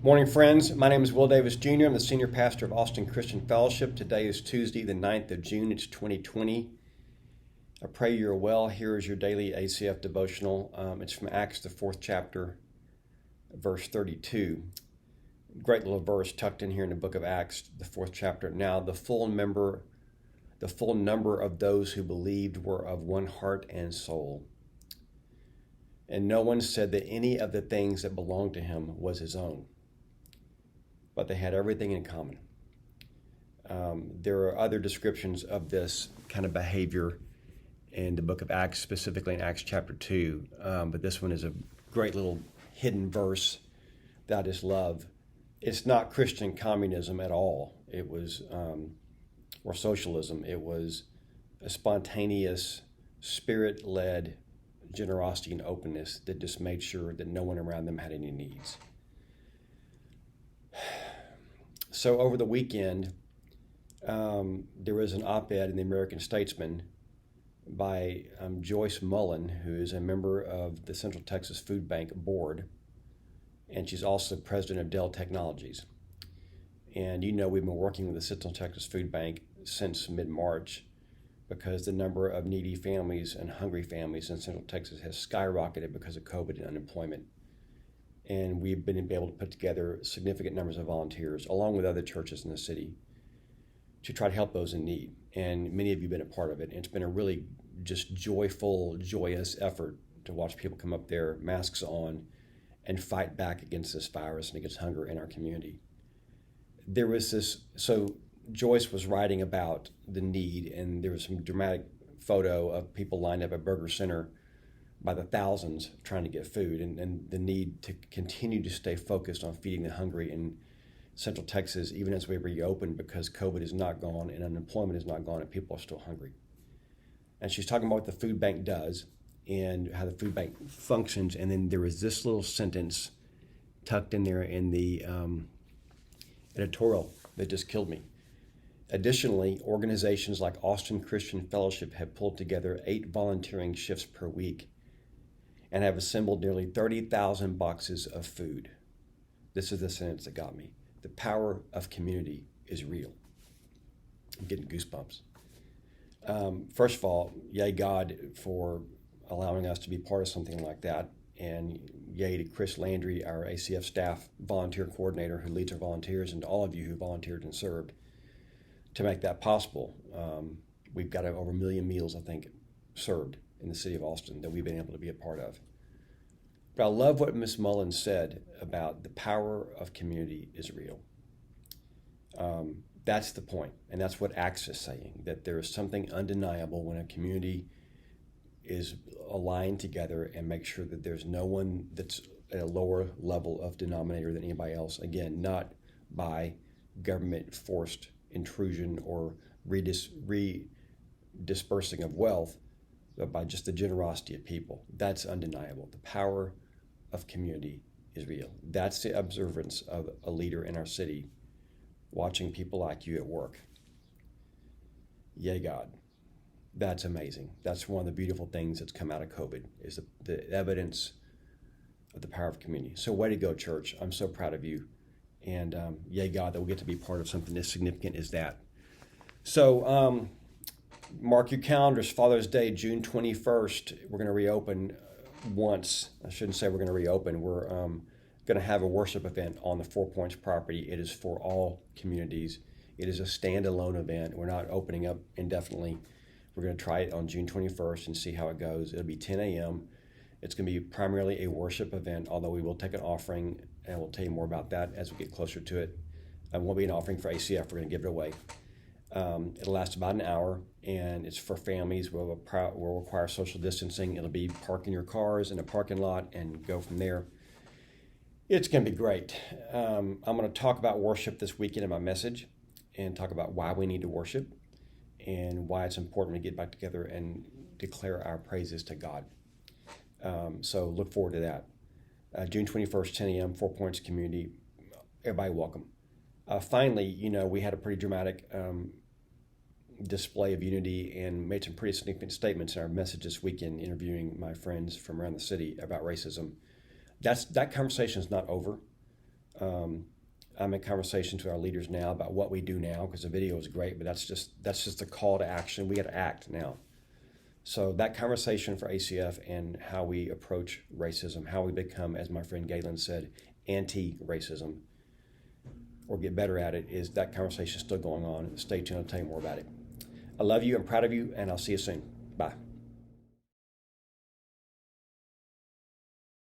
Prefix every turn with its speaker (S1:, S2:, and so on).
S1: Morning, friends. My name is Will Davis Jr. I'm the senior pastor of Austin Christian Fellowship. Today is Tuesday, the 9th of June. It's 2020. I pray you're well. Here is your daily ACF devotional. It's from Acts, the 4th chapter, verse 32. Great little verse tucked in here in the book of Acts, the 4th chapter. Now, the full number of those who believed were of one heart and soul. And no one said that any of the things that belonged to him was his own, but they had everything in common. There are other descriptions of this kind of behavior in the book of Acts, specifically in Acts chapter 2, but this one is a great little hidden verse that I just love. It's not Christian communism at all. It was, or socialism. It was a spontaneous, spirit-led generosity and openness that just made sure that no one around them had any needs. So over the weekend, there was an op-ed in the American Statesman by Joyce Mullen, who is a member of the Central Texas Food Bank Board, and she's also president of Dell Technologies. And you know we've been working with the Central Texas Food Bank since mid-March because the number of needy families and hungry families in Central Texas has skyrocketed because of COVID and unemployment. And we've been able to put together significant numbers of volunteers, along with other churches in the city, to try to help those in need. And many of you have been a part of it. And it's been a really just joyful, joyous effort to watch people come up there, masks on, and fight back against this virus and against hunger in our community. There was this, so Joyce was writing about the need, and there was some dramatic photo of people lined up at Burger Center by the thousands trying to get food, and the need to continue to stay focused on feeding the hungry in Central Texas, even as we reopen, because COVID is not gone and unemployment is not gone and people are still hungry. And she's talking about what the food bank does and how the food bank functions, and then there was this little sentence tucked in there in the editorial that just killed me. Additionally, organizations like Austin Christian Fellowship have pulled together 8 volunteering shifts per week and have assembled nearly 30,000 boxes of food. This is the sentence that got me. The power of community is real. I'm getting goosebumps. First of all, yay God for allowing us to be part of something like that. And yay to Chris Landry, our ACF staff volunteer coordinator who leads our volunteers, and to all of you who volunteered and served to make that possible. We've got over 1 million meals, I think, served in the city of Austin that we've been able to be a part of. But I love what Ms. Mullen said about the power of community is real. That's the point, and that's what Acts is saying, that there is something undeniable when a community is aligned together and make sure that there's no one that's at a lower level of denominator than anybody else. Again, not by government forced intrusion or redispersing of wealth, but by just the generosity of people. That's undeniable. The power of community is real. That's the observance of a leader in our city, watching people like you at work. Yay, God. That's amazing. That's one of the beautiful things that's come out of COVID, is the evidence of the power of community. So way to go, church. I'm so proud of you. And yay, God, that we'll get to be part of something as significant as that. So mark your calendars. Father's Day, June 21st. We're going to reopen once. I shouldn't say we're going to reopen. We're going to have a worship event on the 4 Points property. It is for all communities. It is a standalone event. We're not opening up indefinitely. We're going to try it on June 21st and see how it goes. It'll be 10 a.m. It's going to be primarily a worship event, although we will take an offering, and we'll tell you more about that as we get closer to it. It won't be an offering for ACF. We're going to give it away. It'll last about an hour, and it's for families. We'll require social distancing. It'll be parking your cars in a parking lot and go from there. It's going to be great. I'm going to talk about worship this weekend in my message and talk about why we need to worship and why it's important to get back together and declare our praises to God. So look forward to that. June 21st, 10 a.m., 4 Points Community. Everybody welcome. Finally, we had a pretty dramatic display of unity and made some pretty significant statements in our message this weekend, interviewing my friends from around the city about racism. That conversation is not over. I'm in conversations with our leaders now about what we do now, because the video is great, but that's just a call to action. We got to act now. So that conversation for ACF and how we approach racism, how we become, as my friend Galen said, anti-racism, or get better at it, is that conversation still going on. Stay tuned, I'll tell you more about it. I love you, I'm proud of you, and I'll see you soon. Bye.